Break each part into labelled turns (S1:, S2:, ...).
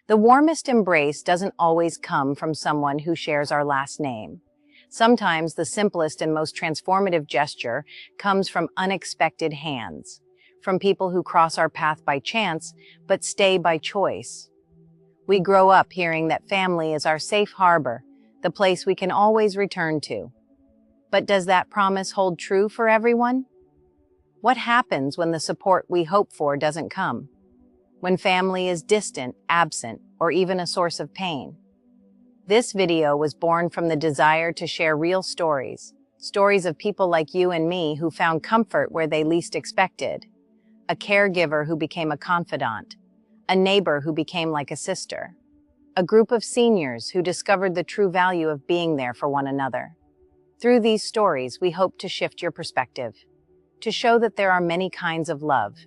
S1: The warmest embrace doesn't always come from someone who shares our last name. Sometimes the simplest and most transformative gesture comes from unexpected hands, from people who cross our path by chance but stay by choice. We grow up hearing that family is our safe harbor, the place we can always return to. But does that promise hold true for everyone? What happens when the support we hope for doesn't come? When family is distant, absent, or even a source of pain? This video was born from the desire to share real stories of people like you and me who found comfort where they least expected. A caregiver who became a confidant, a neighbor who became like a sister, a group of seniors who discovered the true value of being there for one another. Through these stories, we hope to shift your perspective, to show that there are many kinds of love,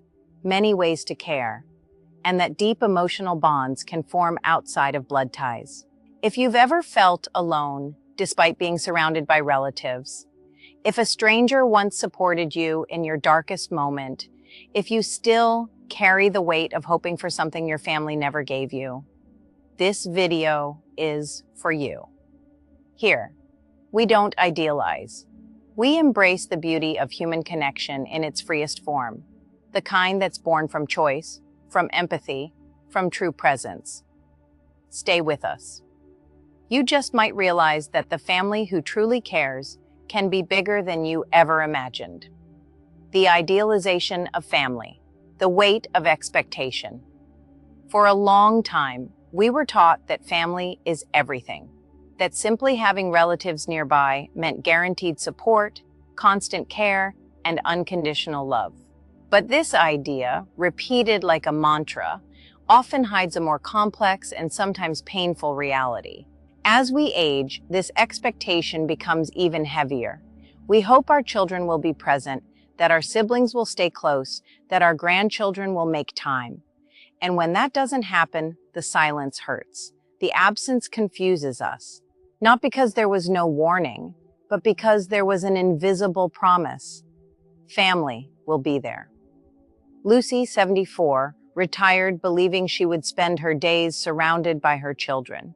S1: many ways to care, and that deep emotional bonds can form outside of blood ties. If you've ever felt alone, despite being surrounded by relatives, if a stranger once supported you in your darkest moment, if you still carry the weight of hoping for something your family never gave you, this video is for you. Here, we don't idealize. We embrace the beauty of human connection in its freest form, the kind that's born from choice, from empathy, from true presence. Stay with us. You just might realize that the family who truly cares can be bigger than you ever imagined. The idealization of family, the weight of expectation. For a long time, we were taught that family is everything, that simply having relatives nearby meant guaranteed support, constant care, and unconditional love. But this idea, repeated like a mantra, often hides a more complex and sometimes painful reality. As we age, this expectation becomes even heavier. We hope our children will be present, that our siblings will stay close, that our grandchildren will make time. And when that doesn't happen, the silence hurts. The absence confuses us. Not because there was no warning, but because there was an invisible promise. Family will be there. Lucy, 74, retired believing she would spend her days surrounded by her children.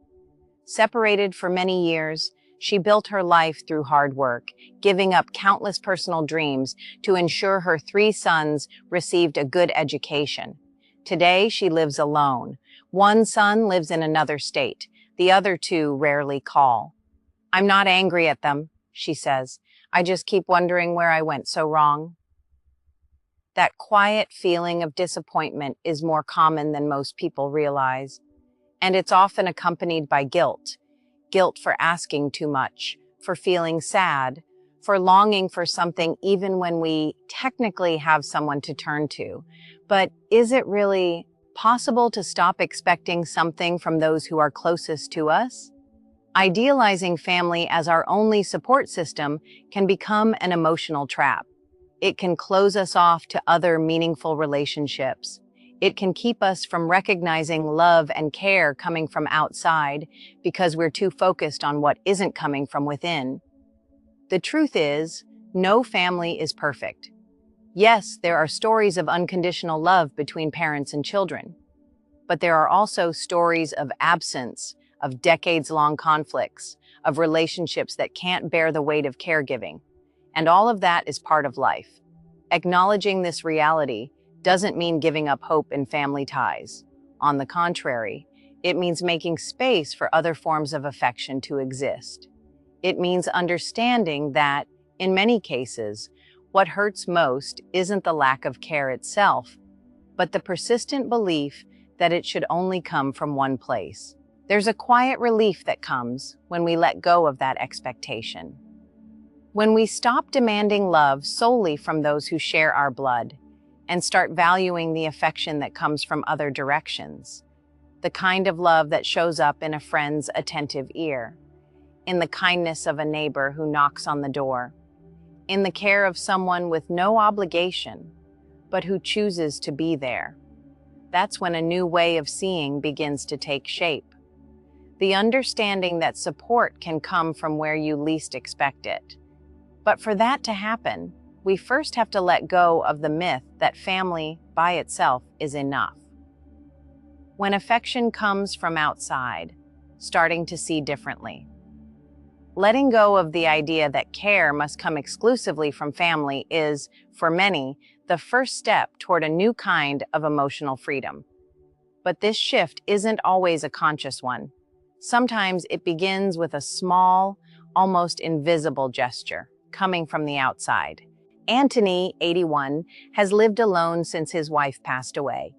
S1: Separated for many years, she built her life through hard work, giving up countless personal dreams to ensure her 3 sons received a good education. Today, she lives alone. One son lives in another state. The other 2 rarely call. "I'm not angry at them," she says. "I just keep wondering where I went so wrong." That quiet feeling of disappointment is more common than most people realize. And it's often accompanied by guilt. Guilt for asking too much, for feeling sad, for longing for something even when we technically have someone to turn to. But is it really possible to stop expecting something from those who are closest to us? Idealizing family as our only support system can become an emotional trap. It can close us off to other meaningful relationships. It can keep us from recognizing love and care coming from outside because we're too focused on what isn't coming from within. The truth is, no family is perfect. Yes, there are stories of unconditional love between parents and children, but there are also stories of absence, of decades-long conflicts, of relationships that can't bear the weight of caregiving. And all of that is part of life. Acknowledging this reality doesn't mean giving up hope in family ties. On the contrary, it means making space for other forms of affection to exist. It means understanding that, in many cases, what hurts most isn't the lack of care itself, but the persistent belief that it should only come from one place. There's a quiet relief that comes when we let go of that expectation. When we stop demanding love solely from those who share our blood and start valuing the affection that comes from other directions, the kind of love that shows up in a friend's attentive ear, in the kindness of a neighbor who knocks on the door, in the care of someone with no obligation, but who chooses to be there. That's when a new way of seeing begins to take shape. The understanding that support can come from where you least expect it. But for that to happen, we first have to let go of the myth that family by itself is enough. When affection comes from outside, starting to see differently. Letting go of the idea that care must come exclusively from family is, for many, the first step toward a new kind of emotional freedom. But this shift isn't always a conscious one. Sometimes it begins with a small, almost invisible gesture coming from the outside. Anthony, 81, has lived alone since his wife passed away.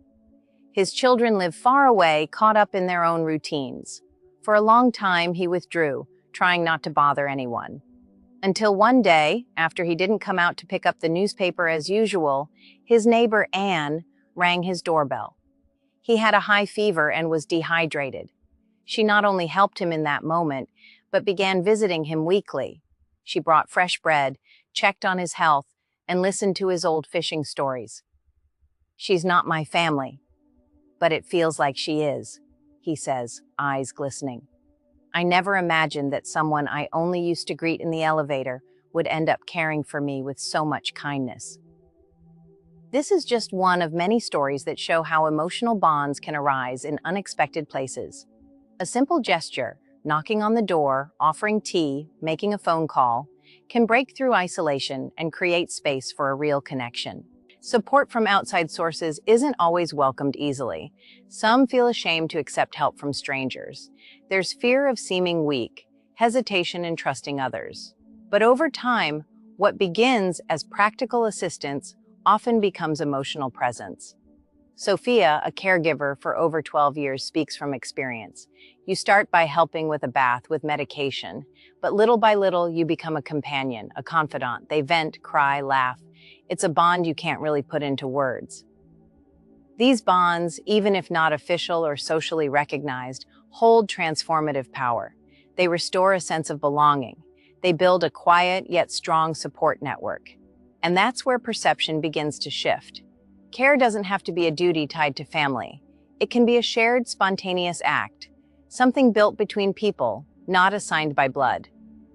S1: His children live far away, caught up in their own routines. For a long time, he withdrew, trying not to bother anyone. Until one day, after he didn't come out to pick up the newspaper as usual, his neighbor Anne rang his doorbell. He had a high fever and was dehydrated. She not only helped him in that moment, but began visiting him weekly. She brought fresh bread, checked on his health, and listened to his old fishing stories. "She's not my family, but it feels like she is," he says, eyes glistening. "I never imagined that someone I only used to greet in the elevator would end up caring for me with so much kindness." This is just one of many stories that show how emotional bonds can arise in unexpected places. A simple gesture, knocking on the door, offering tea, making a phone call, can break through isolation and create space for a real connection. Support from outside sources isn't always welcomed easily. Some feel ashamed to accept help from strangers. There's fear of seeming weak, hesitation in trusting others. But over time, what begins as practical assistance often becomes emotional presence. Sophia, a caregiver for over 12 years, speaks from experience. You start by helping with a bath with medication, but little by little you become a companion, a confidant. They vent, cry, laugh. It's a bond you can't really put into words. These bonds, even if not official or socially recognized, hold transformative power. They restore a sense of belonging. They build a quiet yet strong support network. And that's where perception begins to shift. Care doesn't have to be a duty tied to family. It can be a shared, spontaneous act, something built between people, not assigned by blood.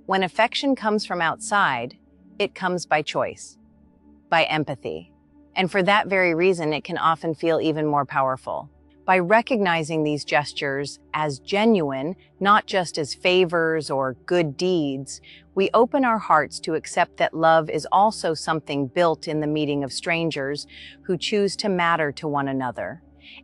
S1: When affection comes from outside, it comes by choice, by empathy. And for that very reason, it can often feel even more powerful. By recognizing these gestures as genuine, not just as favors or good deeds, we open our hearts to accept that love is also something built in the meeting of strangers who choose to matter to one another.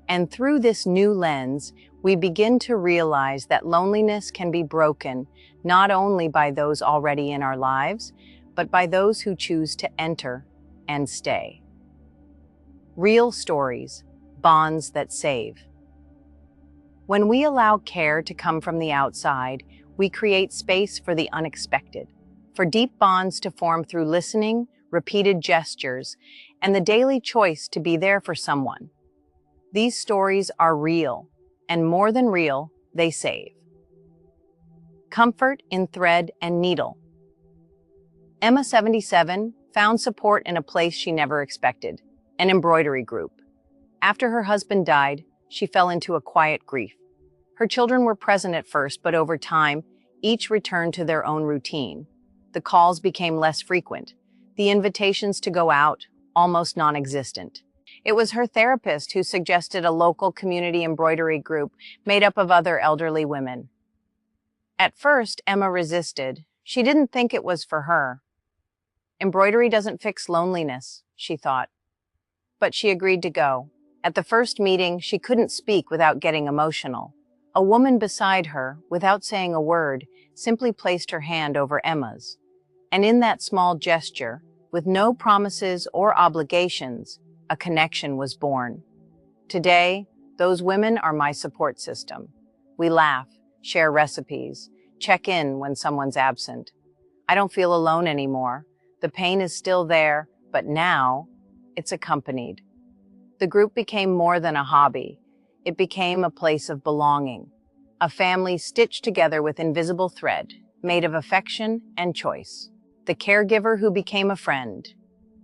S1: And through this new lens, we begin to realize that loneliness can be broken not only by those already in our lives, but by those who choose to enter and stay. Real stories, bonds that save. When we allow care to come from the outside, we create space for the unexpected, for deep bonds to form through listening, repeated gestures, and the daily choice to be there for someone. These stories are real, and more than real, they save. Comfort in thread and needle. Emma, 77, found support in a place she never expected, an embroidery group. After her husband died, she fell into a quiet grief. Her children were present at first, but over time, each returned to their own routine. The calls became less frequent, the invitations to go out almost non-existent. It was her therapist who suggested a local community embroidery group made up of other elderly women. At first, Emma resisted. She didn't think it was for her. Embroidery doesn't fix loneliness, she thought. But she agreed to go. At the first meeting, she couldn't speak without getting emotional. A woman beside her, without saying a word, simply placed her hand over Emma's. And in that small gesture, with no promises or obligations, a connection was born. Today, those women are my support system. We laugh, share recipes, check in when someone's absent. I don't feel alone anymore. The pain is still there, but now it's accompanied. The group became more than a hobby. It became a place of belonging, a family stitched together with invisible thread, made of affection and choice. The caregiver who became a friend.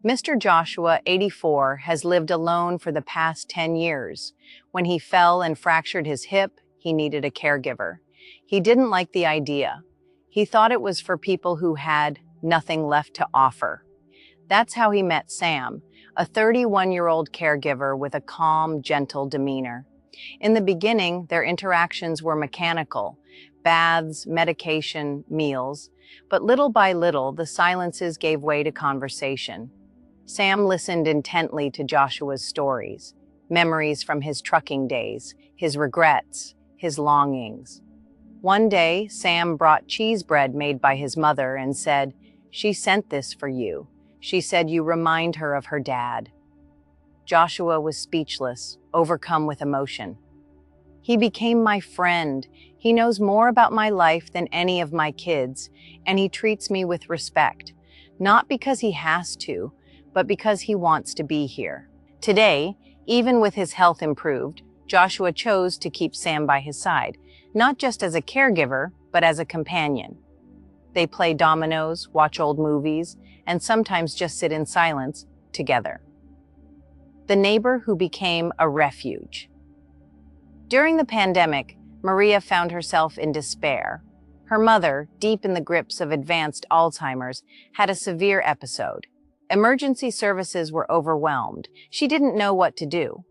S1: Mr. Joshua, 84, has lived alone for the past 10 years. When he fell and fractured his hip, he needed a caregiver. He didn't like the idea. He thought it was for people who had nothing left to offer. That's how he met Sam, a 31-year-old caregiver with a calm, gentle demeanor. In the beginning, their interactions were mechanical, baths, medication, meals, but little by little, the silences gave way to conversation. Sam listened intently to Joshua's stories, memories from his trucking days, his regrets, his longings. One day, Sam brought cheese bread made by his mother and said, "She sent this for you. She said you remind her of her dad." Joshua was speechless, overcome with emotion. "He became my friend. He knows more about my life than any of my kids, and he treats me with respect, not because he has to, but because he wants to be here." Today, even with his health improved, Joshua chose to keep Sam by his side, not just as a caregiver, but as a companion. They play dominoes, watch old movies, and sometimes just sit in silence together. The neighbor who became a refuge. During the pandemic, Maria found herself in despair. Her mother, deep in the grips of advanced Alzheimer's, had a severe episode. Emergency services were overwhelmed. She didn't know what to do.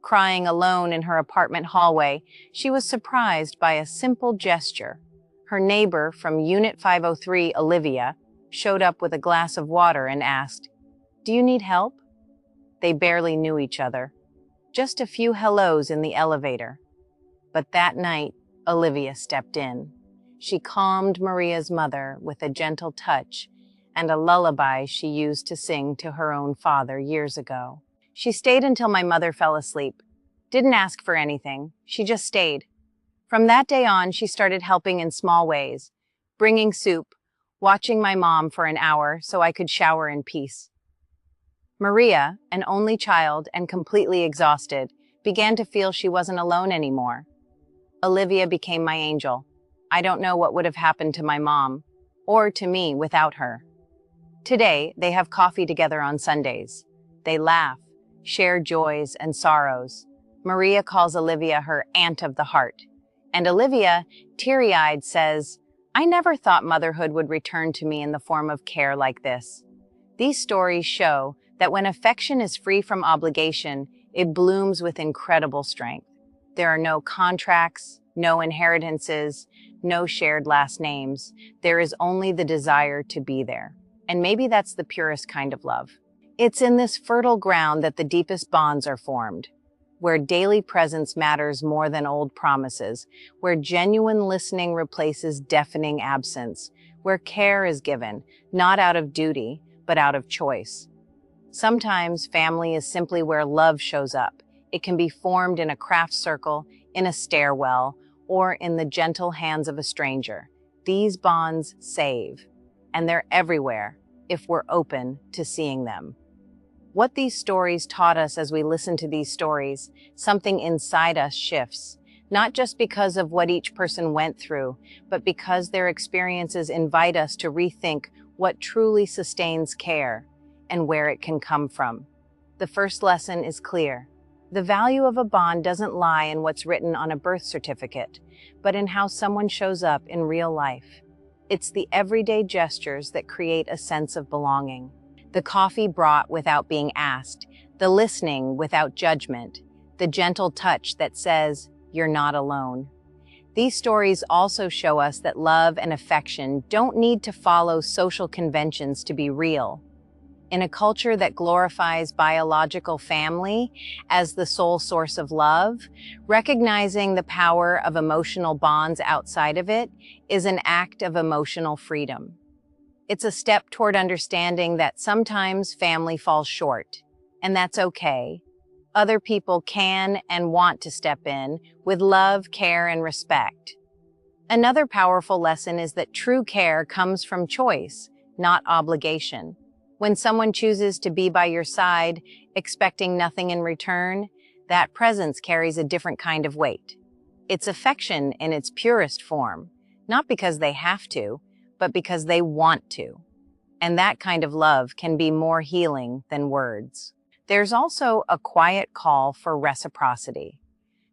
S1: Crying alone in her apartment hallway, she was surprised by a simple gesture. Her neighbor from Unit 503, Olivia, showed up with a glass of water and asked, "Do you need help?" They barely knew each other. Just a few hellos in the elevator. But that night, Olivia stepped in. She calmed Maria's mother with a gentle touch and a lullaby she used to sing to her own father years ago. "She stayed until my mother fell asleep. Didn't ask for anything. She just stayed." From that day on, she started helping in small ways, bringing soup, watching my mom for an hour so I could shower in peace. Maria, an only child and completely exhausted, began to feel she wasn't alone anymore. Olivia became my angel. I don't know what would have happened to my mom, or to me without her. Today, they have coffee together on Sundays. They laugh, share joys and sorrows. Maria calls Olivia her aunt of the heart. And Olivia, teary-eyed, says, "I never thought motherhood would return to me in the form of care like this." These stories show that when affection is free from obligation, it blooms with incredible strength. There are no contracts, no inheritances, no shared last names. There is only the desire to be there. And maybe that's the purest kind of love. It's in this fertile ground that the deepest bonds are formed, where daily presence matters more than old promises, where genuine listening replaces deafening absence, where care is given, not out of duty, but out of choice. Sometimes family is simply where love shows up. It can be formed in a craft circle, in a stairwell, or in the gentle hands of a stranger. These bonds save, and they're everywhere if we're open to seeing them. What these stories taught us as we listen to these stories, something inside us shifts, not just because of what each person went through, but because their experiences invite us to rethink what truly sustains care and where it can come from. The first lesson is clear. The value of a bond doesn't lie in what's written on a birth certificate, but in how someone shows up in real life. It's the everyday gestures that create a sense of belonging. The coffee brought without being asked, the listening without judgment, the gentle touch that says, "You're not alone." These stories also show us that love and affection don't need to follow social conventions to be real. In a culture that glorifies biological family as the sole source of love, recognizing the power of emotional bonds outside of it is an act of emotional freedom. It's a step toward understanding that sometimes family falls short, and that's okay. Other people can and want to step in with love, care, and respect. Another powerful lesson is that true care comes from choice, not obligation. When someone chooses to be by your side, expecting nothing in return, that presence carries a different kind of weight. It's affection in its purest form, not because they have to, but because they want to. And that kind of love can be more healing than words. There's also a quiet call for reciprocity.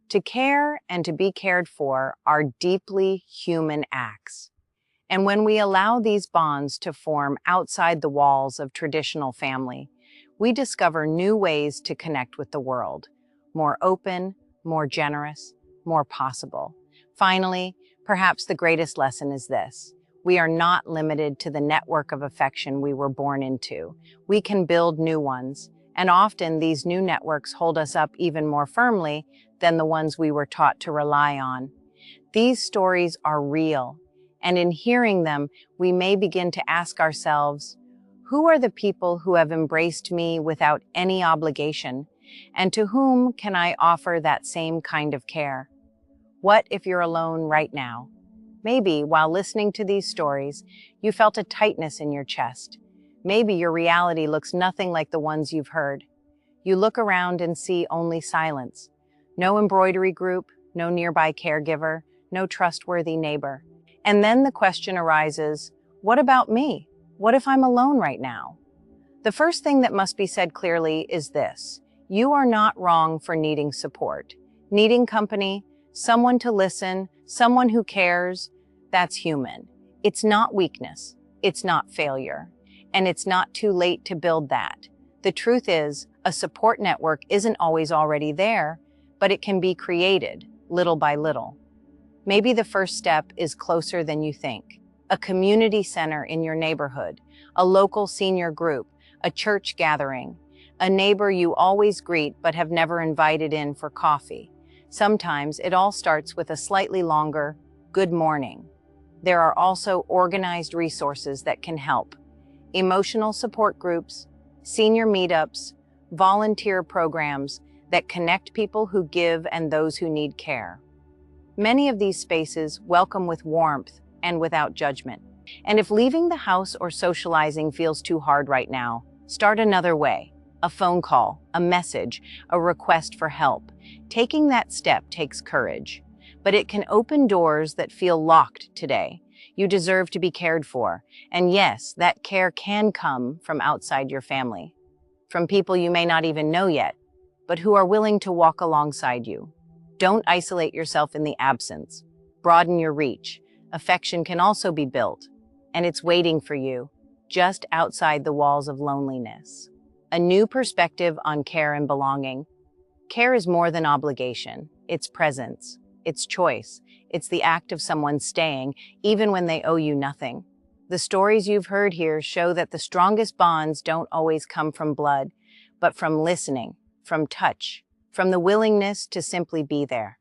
S1: To care and to be cared for are deeply human acts. And when we allow these bonds to form outside the walls of traditional family, we discover new ways to connect with the world, more open, more generous, more possible. Finally, perhaps the greatest lesson is this: we are not limited to the network of affection we were born into. We can build new ones, and often these new networks hold us up even more firmly than the ones we were taught to rely on. These stories are real, and in hearing them, we may begin to ask ourselves, who are the people who have embraced me without any obligation, and to whom can I offer that same kind of care? What if you're alone right now? Maybe while listening to these stories, you felt a tightness in your chest. Maybe your reality looks nothing like the ones you've heard. You look around and see only silence. No embroidery group, no nearby caregiver, no trustworthy neighbor. And then the question arises, what about me? What if I'm alone right now? The first thing that must be said clearly is this: you are not wrong for needing support. Needing company, someone to listen, someone who cares, that's human. It's not weakness, it's not failure, and it's not too late to build that. The truth is, a support network isn't always already there, but it can be created, little by little. Maybe the first step is closer than you think. A community center in your neighborhood, a local senior group, a church gathering, a neighbor you always greet but have never invited in for coffee. Sometimes it all starts with a slightly longer good morning. There are also organized resources that can help: emotional support groups, senior meetups, volunteer programs that connect people who give and those who need care. Many of these spaces welcome with warmth and without judgment. And if leaving the house or socializing feels too hard right now, start another way: a phone call, a message, a request for help. Taking that step takes courage, but it can open doors that feel locked today. You deserve to be cared for, and yes, that care can come from outside your family, from people you may not even know yet, but who are willing to walk alongside you. Don't isolate yourself in the absence. Broaden your reach. Affection can also be built, and it's waiting for you, just outside the walls of loneliness. A new perspective on care and belonging. Care is more than obligation. It's presence. It's choice. It's the act of someone staying, even when they owe you nothing. The stories you've heard here show that the strongest bonds don't always come from blood, but from listening, from touch, from the willingness to simply be there.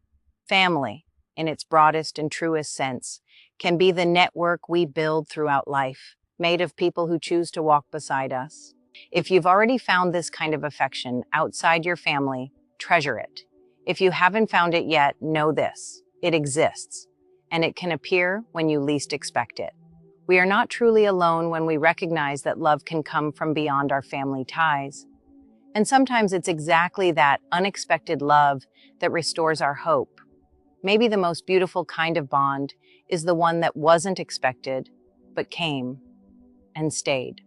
S1: Family, in its broadest and truest sense, can be the network we build throughout life, made of people who choose to walk beside us. If you've already found this kind of affection outside your family, treasure it. If you haven't found it yet, know this: it exists, and it can appear when you least expect it. We are not truly alone when we recognize that love can come from beyond our family ties. And sometimes it's exactly that unexpected love that restores our hope. Maybe the most beautiful kind of bond is the one that wasn't expected, but came and stayed.